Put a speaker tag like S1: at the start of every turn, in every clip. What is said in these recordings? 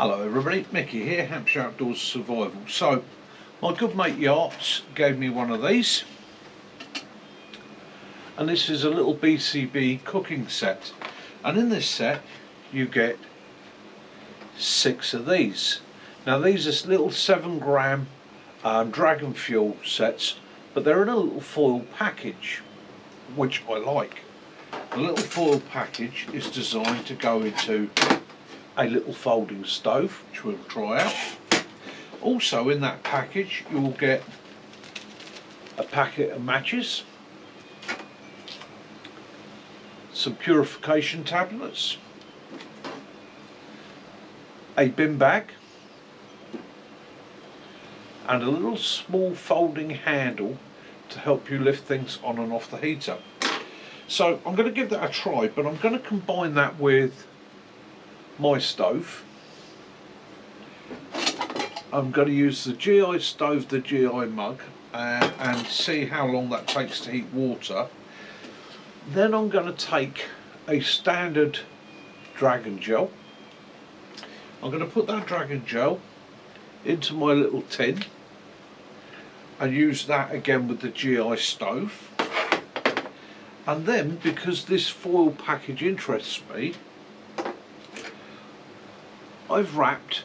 S1: Hello everybody, Mickey here, Hampshire Outdoors Survival. So, my good mate Yachts gave me one of these. And this is a little BCB cooking set. And in this set, you get 6 of these. Now these are little 7-gram Dragon Fuel sets, but they're in a little foil package, which I like. The little foil package is designed to go into a little folding stove, which we'll try out. Also in that package you will get a packet of matches, some purification tablets, a bin bag, and a little small folding handle to help you lift things on and off the heater. So I'm going to give that a try, but I'm going to combine that with my stove. I'm going to use the GI stove, the GI mug, and see how long that takes to heat water. Then I'm going to take a standard Dragon Gel. I'm going to put that Dragon Gel into my little tin and use that again with the GI stove. And then, because this foil package interests me, I've wrapped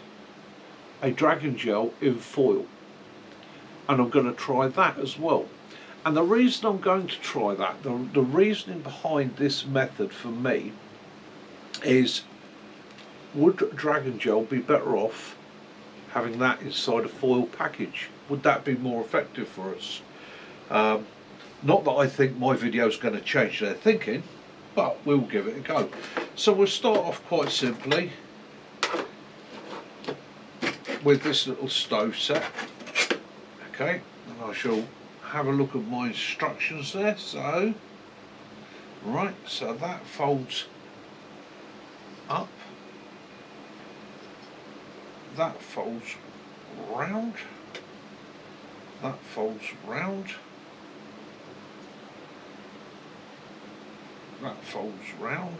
S1: a Dragon Gel in foil, and I'm going to try that as well. And the reason I'm going to try that, the reasoning behind this method for me is, would Dragon Gel be better off having that inside a foil package? Would that be more effective for us? Not that I think my video is going to change their thinking, but we'll give it a go. So we'll start off quite simply with this little stove set. Okay, and I shall have a look at my instructions there. So, right, so that folds up, that folds round, that folds round, that folds round,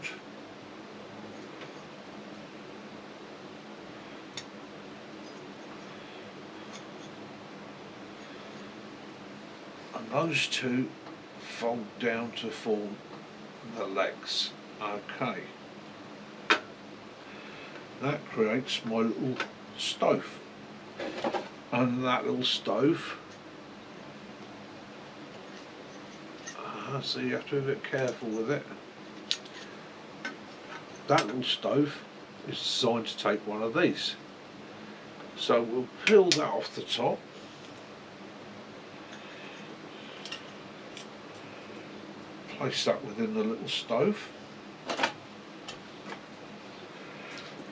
S1: and those two fold down to form the legs. Okay, that creates my little stove, and that little stove, so you have to be a bit careful with it. That little stove is designed to take one of these. So we'll peel that off the top. Place that within the little stove.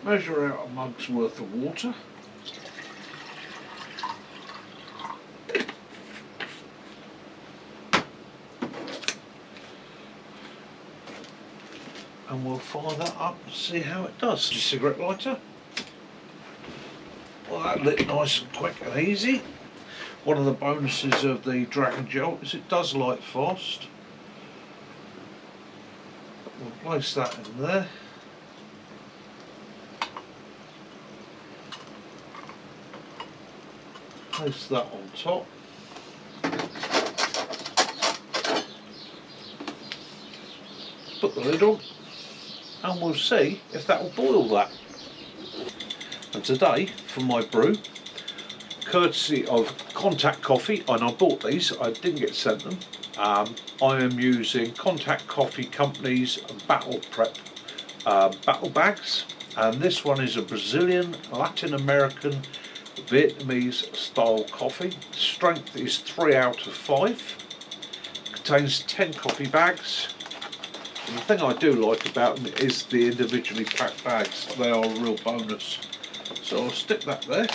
S1: Measure out a mug's worth of water. And we'll fire that up and see how it does. A cigarette lighter. Well, that lit nice and quick and easy. One of the bonuses of the Dragon Gel is it does light fast. We'll place that in there. Place that on top. Put the lid on, and we'll see if that will boil that. And today, for my brew, courtesy of Contact Coffee, and I bought these, I didn't get sent them, I am using Contact Coffee Company's Battle Prep battle bags, and this one is a Brazilian, Latin American, Vietnamese style coffee. Strength is 3 out of 5, contains 10 coffee bags. And the thing I do like about them is the individually packed bags. They are a real bonus. So I'll stick that there.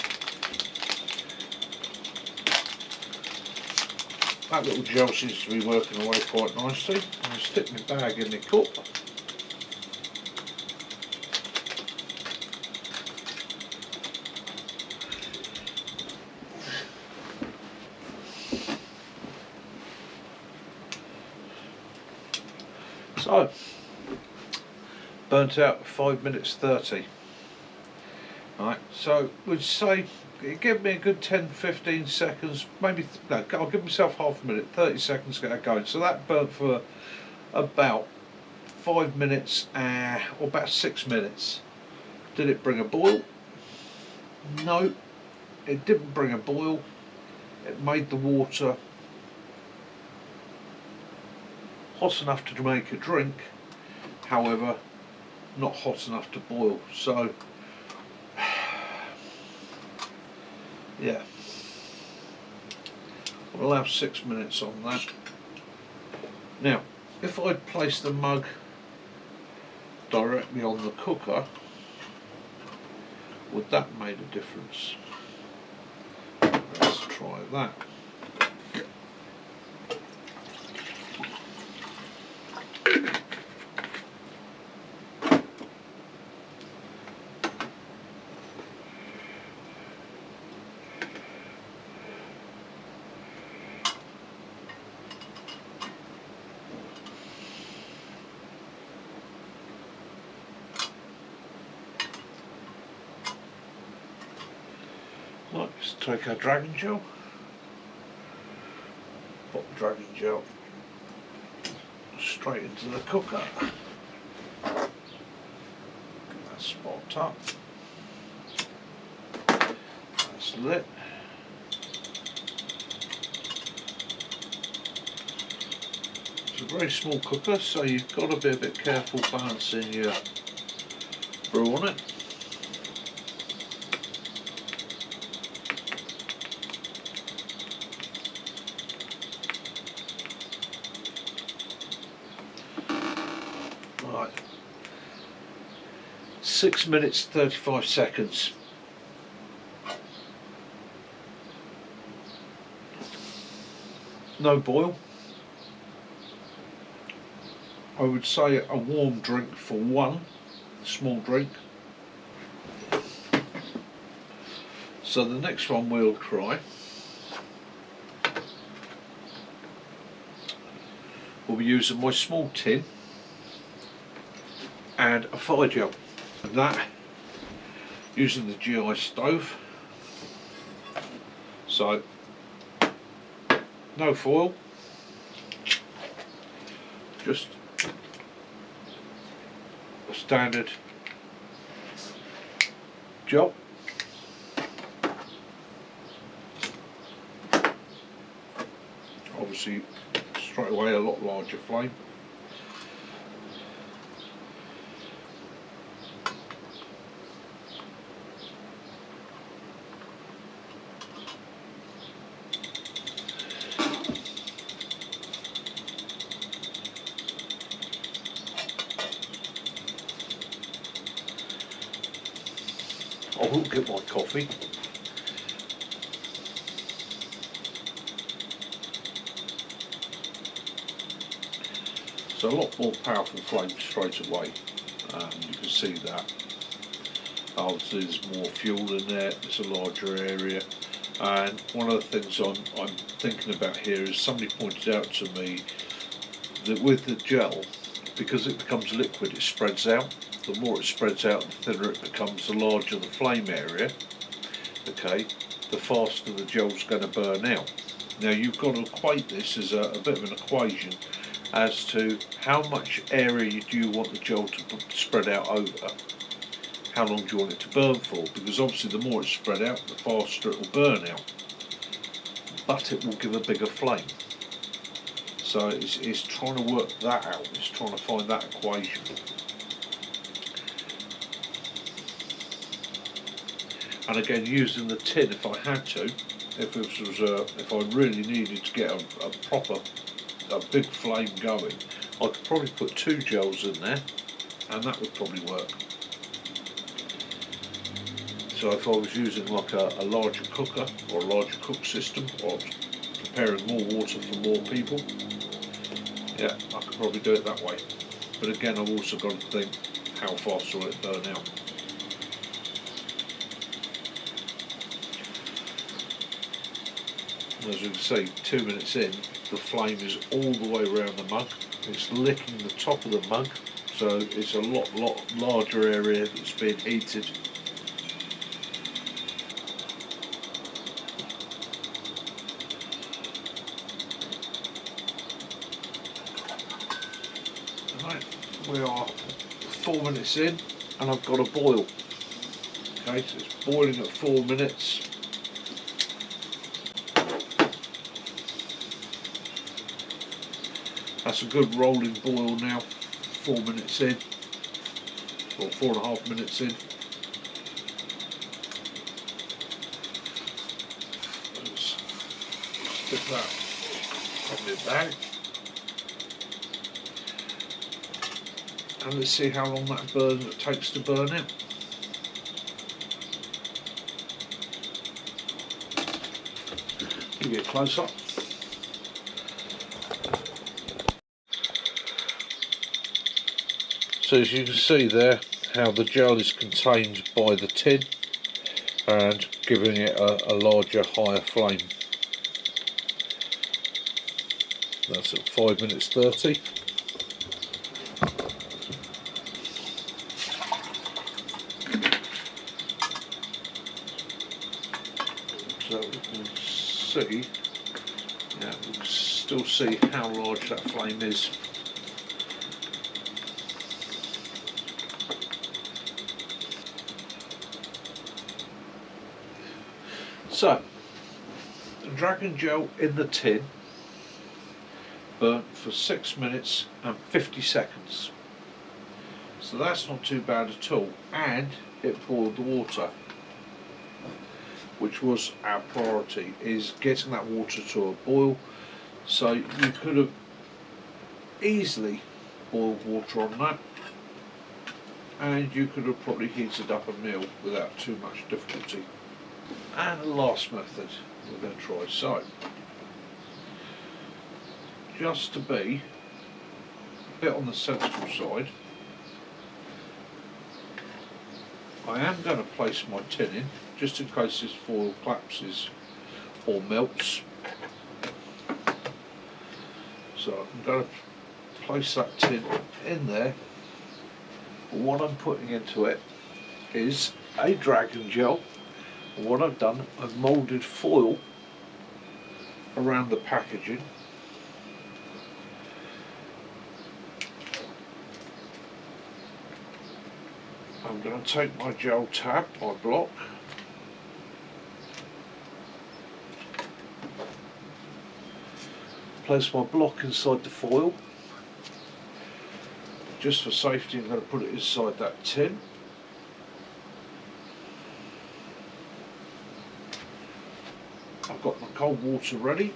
S1: That little gel seems to be working away quite nicely. I'll stick my bag in the cup. So, burnt out 5 minutes 30. Right, so we'd say give me a good 10-15 seconds, maybe no, I'll give myself half a minute, 30 seconds to get that going. So that burnt for about 5 minutes or about 6 minutes. Did it bring a boil? No, it didn't bring a boil. It made the water hot enough to make a drink, however not hot enough to boil. So yeah, I'll allow 6 minutes on that. Now if I'd placed the mug directly on the cooker, would that made a difference? Let's try that. Let's take our dragon gel, pop the dragon gel straight into the cooker. That's spot up. That's lit. It's a very small cooker, so you've got to be a bit careful balancing your brew on it. Right, 6 minutes 35 seconds. No boil. I would say a warm drink for one, small drink. So the next one we'll try will be using my small tin and a fire gel, and that using the GI stove. So no foil, just a standard gel. Obviously straight away a lot larger flame. I will get my coffee. So a lot more powerful flame straight away. You can see that. Obviously there's more fuel in there, it's a larger area. And one of the things I'm thinking about here is somebody pointed out to me that with the gel, because it becomes liquid, it spreads out. The more it spreads out, the thinner it becomes, the larger the flame area. Okay, the faster the gel's going to burn out. Now you've got to equate this as a bit of an equation as to how much area do you want the gel to spread out over. How long do you want it to burn for? Because obviously the more it's spread out, the faster it will burn out. But it will give a bigger flame. So it's trying to work that out. It's trying to find that equation. And again, using the tin if I had to, if I really needed to get a big flame going, I could probably put 2 gels in there, and that would probably work. So if I was using like a larger cooker or a larger cook system, or preparing more water for more people, yeah, I could probably do it that way. But again, I've also got to think, how fast will it burn out? As you can see, 2 minutes in, the flame is all the way around the mug. It's licking the top of the mug, so it's a lot larger area that's being heated. We are 4 minutes in and I've got a boil. Okay, so it's boiling at 4 minutes. That's a good rolling boil now, 4 minutes in, or 4.5 minutes in. Let's stick that on the bag. And let's see how long that takes to burn out. Give you a close up. So as you can see there, how the gel is contained by the tin and giving it a larger, higher flame. That's at 5 minutes 30. So we can see, yeah, we can still see how large that flame is. So, the Dragon Gel in the tin burnt for 6 minutes and 50 seconds. So that's not too bad at all, and it boiled the water, which was our priority, is getting that water to a boil. So you could have easily boiled water on that, and you could have probably heated up a meal without too much difficulty. And the last method we're going to try, so just to be a bit on the sensible side, I am going to place my tin in, just in case this foil collapses or melts. So I'm going to place that tin in there. But what I'm putting into it is a Dragon Gel. What I've done, I've moulded foil around the packaging. I'm going to take my gel tab, my block, place my block inside the foil. Just for safety, I'm going to put it inside that tin. I've got my cold water ready,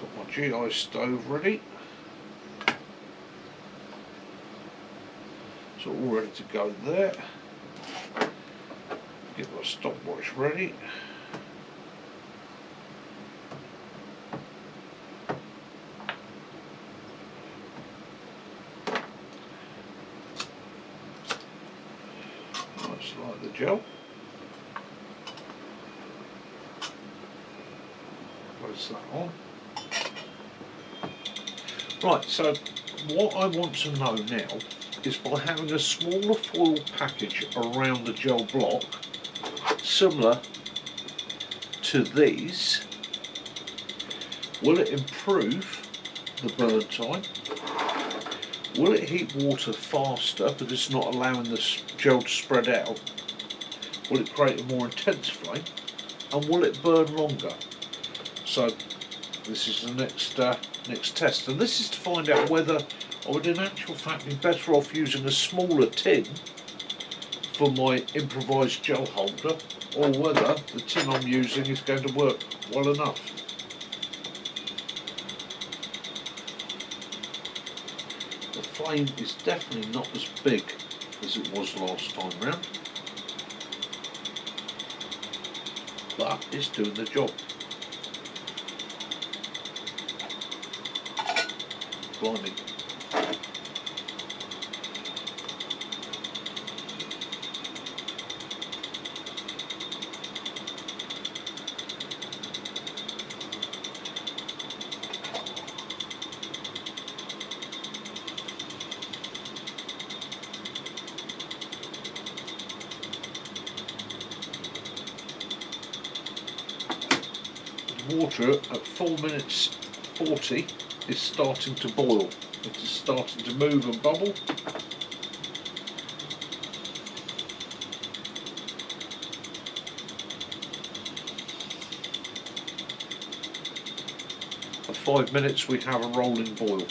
S1: got my GI stove ready, so all ready to go there. Get my stopwatch ready. Nice like the gel. Place that on. Right, so what I want to know now is, by having a smaller foil package around the gel block, similar to these, will it improve the burn time? Will it heat water faster because it's not allowing the gel to spread out? Will it create a more intense flame? And will it burn longer? So this is the next test, and this is to find out whether I would in actual fact be better off using a smaller tin for my improvised gel holder, or whether the tin I'm using is going to work well enough. The flame is definitely not as big as it was last time round, but it's doing the job. Blimey. The water at 4 minutes 40 is starting to boil. It's starting to move and bubble. At 5 minutes we have a rolling boil.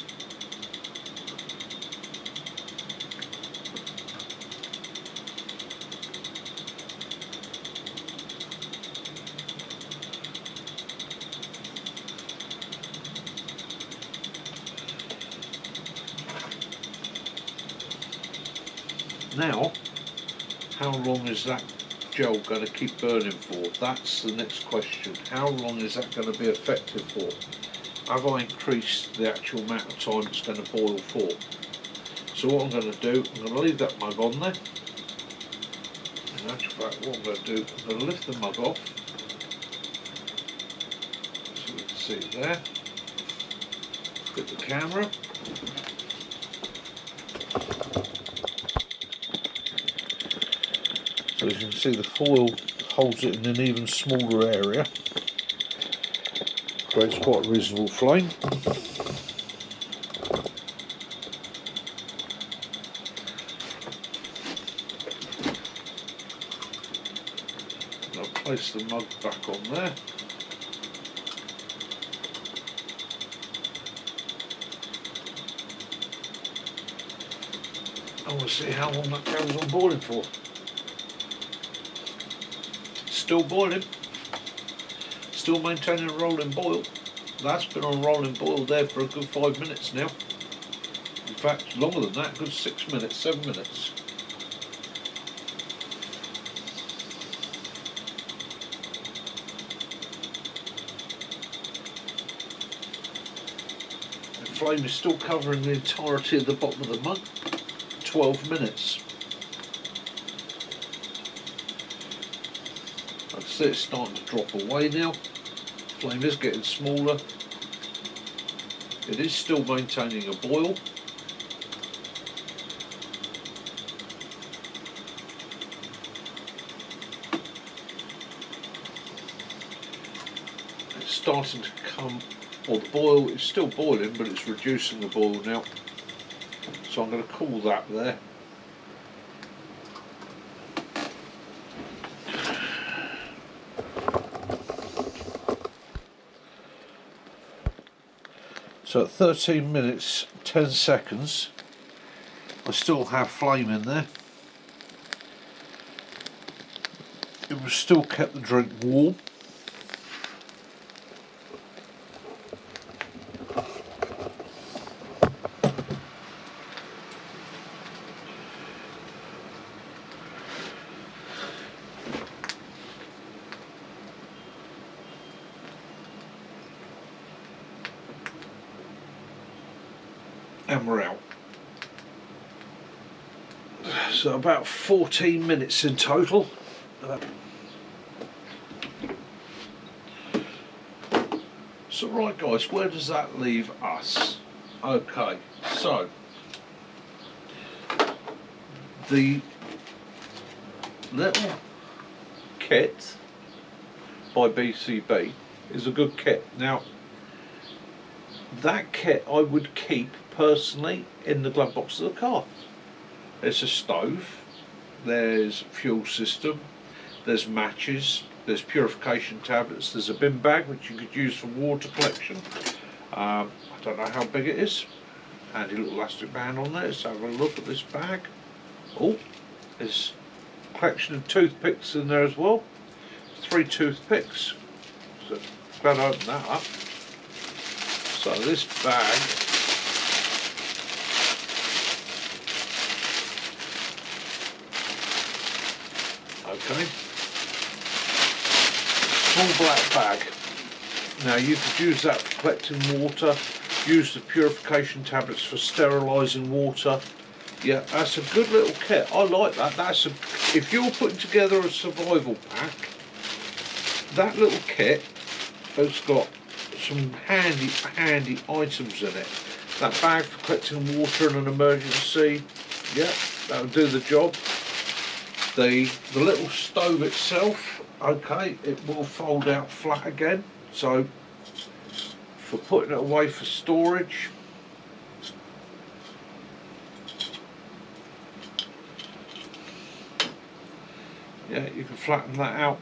S1: Now, how long is that gel going to keep burning for? That's the next question. How long is that going to be effective for? Have I increased the actual amount of time it's going to boil for? So what I'm going to do, I'm going to leave that mug on there. In actual fact, what I'm going to do, I'm going to lift the mug off. So we can see it there. Put the camera. So as you can see, the foil holds it in an even smaller area. Creates quite a reasonable flame. I'll place the mug back on there. I want to see how long that goes on boiling for. Still boiling. Still maintaining a rolling boil. That's been on a rolling boil there for a good 5 minutes now. In fact, longer than that, a good 6 minutes, 7 minutes. The flame is still covering the entirety of the bottom of the mug. 12 minutes. I can see it's starting to drop away now. Flame is getting smaller. It is still maintaining a boil. It's starting to come, or the boil is still boiling, but it's reducing the boil now. So I'm going to cool that there. So at 13 minutes 10 seconds I still have flame in there. It was still kept the drink warm. And we're out. So about 14 minutes in total. So right guys, where does that leave us? Okay, so the little kit by BCB is a good kit. Now that kit I would keep personally in the glove box of the car. There's a stove, there's fuel system, there's matches, there's purification tablets, there's a bin bag which you could use for water collection. I don't know how big it is. Handy little elastic band on there. Let's have a look at this bag. Oh, there's a collection of toothpicks in there as well. 3 toothpicks. So glad I opened that up. So this bag okay, small black bag. Now you could use that for collecting water, use the purification tablets for sterilising water. Yeah, that's a good little kit. I like that. That's a, if you're putting together a survival pack, that little kit has got some handy items in it. That bag for collecting water in an emergency, yeah, that'll do the job. The little stove itself, okay, it will fold out flat again, so for putting it away for storage, Yeah, you can flatten that out.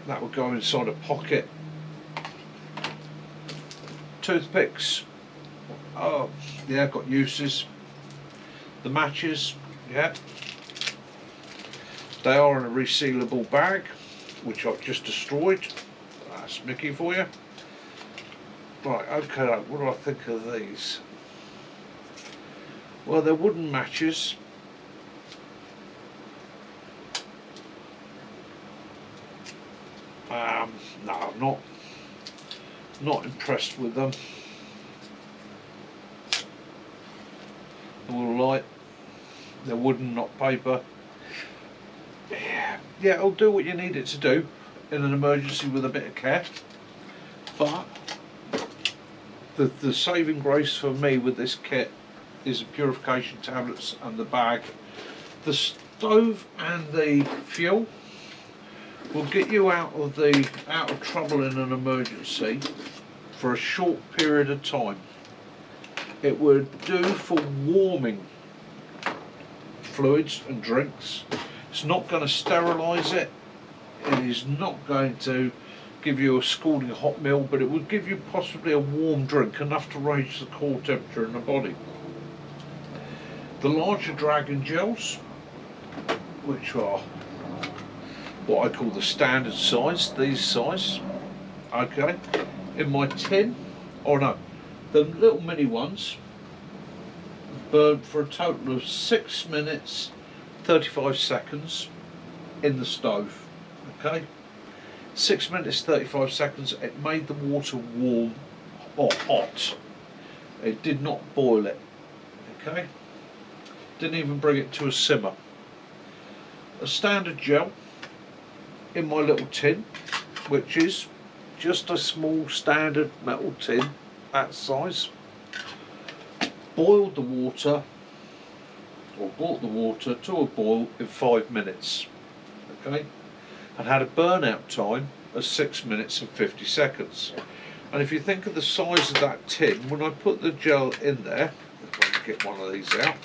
S1: That will go inside a pocket. Toothpicks. Oh, yeah, got uses. The matches, yeah. They are in a resealable bag, which I've just destroyed. That's Mickey for you. Right, okay, what do I think of these? Well, they're wooden matches. No, I'm not impressed with them. They're all light. They're wooden, not paper. Yeah, it'll do what you need it to do in an emergency with a bit of care. But the saving grace for me with this kit is the purification tablets and the bag. The stove and the fuel will get you out of trouble in an emergency for a short period of time. It would do for warming fluids and drinks. It's not going to sterilise it. It is not going to give you a scalding hot meal, but it would give you possibly a warm drink, enough to raise the core temperature in the body. The larger Dragon gels, which are what I call the standard size, these size, okay, in my tin, or no, the little mini ones burn for a total of 6 minutes 35 seconds in the stove. Okay, 6 minutes 35 seconds. It made the water warm or hot. It did not boil it. Okay, didn't even bring it to a simmer. A standard gel in my little tin, which is just a small standard metal tin, that size. Boiled the water, or brought the water to a boil in 5 minutes. Okay, and had a burnout time of 6 minutes and 50 seconds. And if you think of the size of that tin, when I put the gel in there, if I can get one of these out.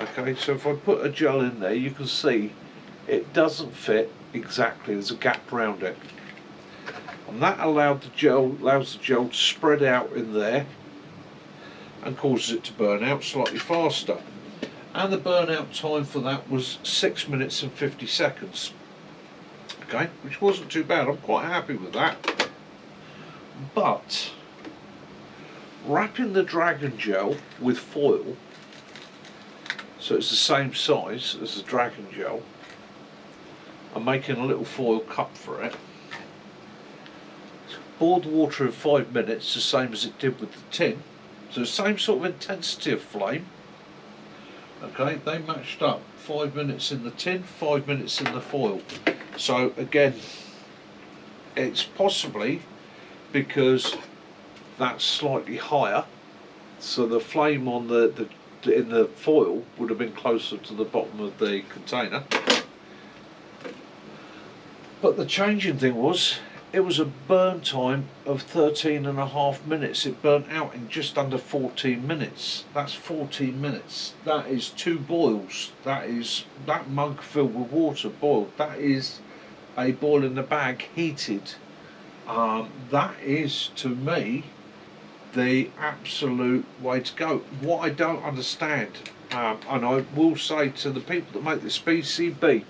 S1: Okay, so if I put a gel in there, you can see it doesn't fit exactly. There's a gap around it, and that allows the gel to spread out in there and causes it to burn out slightly faster. And the burnout time for that was 6 minutes and 50 seconds. Okay, which wasn't too bad. I'm quite happy with that. But wrapping the Dragon gel with foil, so it's the same size as the Dragon gel, and making a little foil cup for it, boiled the water in 5 minutes, the same as it did with the tin. So the same sort of intensity of flame. Okay, they matched up. 5 minutes in the tin, 5 minutes in the foil. So again, it's possibly because that's slightly higher, so the flame on in the foil would have been closer to the bottom of the container. But the changing thing was, it was a burn time of 13.5 minutes. It burnt out in just under 14 minutes. That's 14 minutes. That is 2 boils. That is that mug filled with water boiled. That is a boil in the bag heated. That is, to me, the absolute way to go. What I don't understand, and I will say to the people that make this PCB,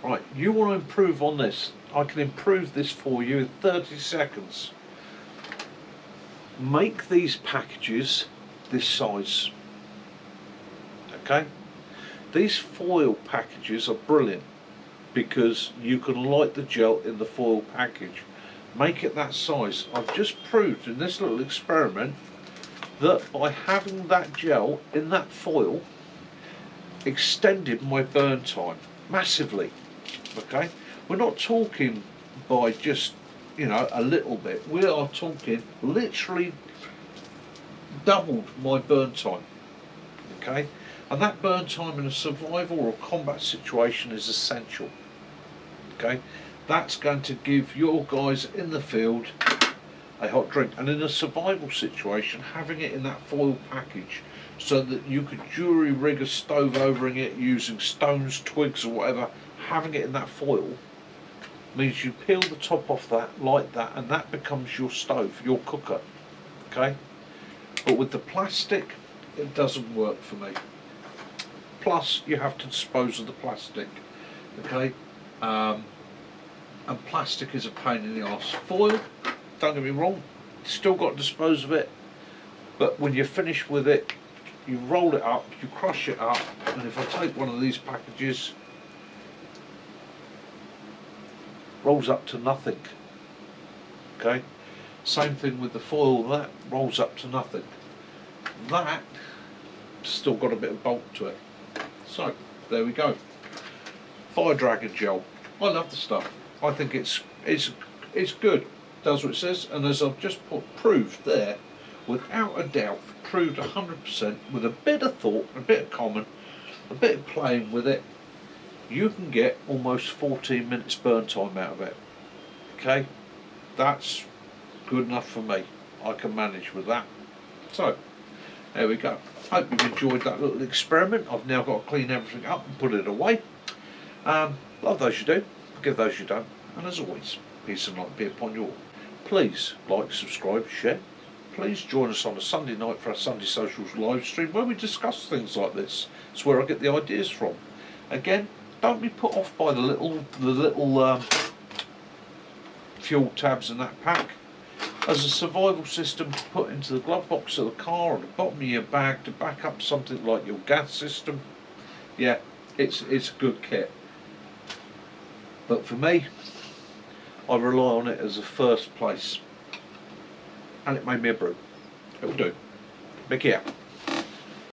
S1: right, you want to improve on this, I can improve this for you in 30 seconds. Make these packages this size. Okay? These foil packages are brilliant because you can light the gel in the foil package. Make it that size. I've just proved in this little experiment that by having that gel in that foil extended my burn time massively. Okay, we're not talking by just, you know, a little bit. We are talking literally doubled my burn time. Okay, and that burn time in a survival or a combat situation is essential. Okay, that's going to give your guys in the field a hot drink, and in a survival situation, having it in that foil package so that you could jury rig a stove overing it using stones, twigs or whatever. Having it in that foil means you peel the top off that like that, and that becomes your stove, your cooker. Okay, but with the plastic it doesn't work for me. Plus you have to dispose of the plastic. Okay, and plastic is a pain in the arse. Foil, don't get me wrong, still got to dispose of it, but when you're finished with it, you roll it up, you crush it up, and if I take one of these packages, rolls up to nothing. Okay, same thing with the foil, that rolls up to nothing. That still got a bit of bulk to it. So there we go. Fire Dragon gel. I love the stuff. I think it's good. Does what it says, and as I've just proved there, without a doubt, proved 100% with a bit of thought, a bit of comment, a bit of playing with it, you can get almost 14 minutes burn time out of it. Okay, that's good enough for me. I can manage with that. So there we go. Hope you've enjoyed that little experiment. I've now got to clean everything up and put it away. Love those you do, forgive those you don't, and as always, peace and light be upon you all. Please like, subscribe, share. Please join us on a Sunday night for our Sunday Socials live stream where we discuss things like this. It's where I get the ideas from. Again, don't be put off by the little fuel tabs in that pack. As a survival system to put into the glove box of the car or the bottom of your bag to back up something like your gas system, yeah, it's a good kit. But for me, I rely on it as a first place, and it made me a brew. It'll do. Mickey out.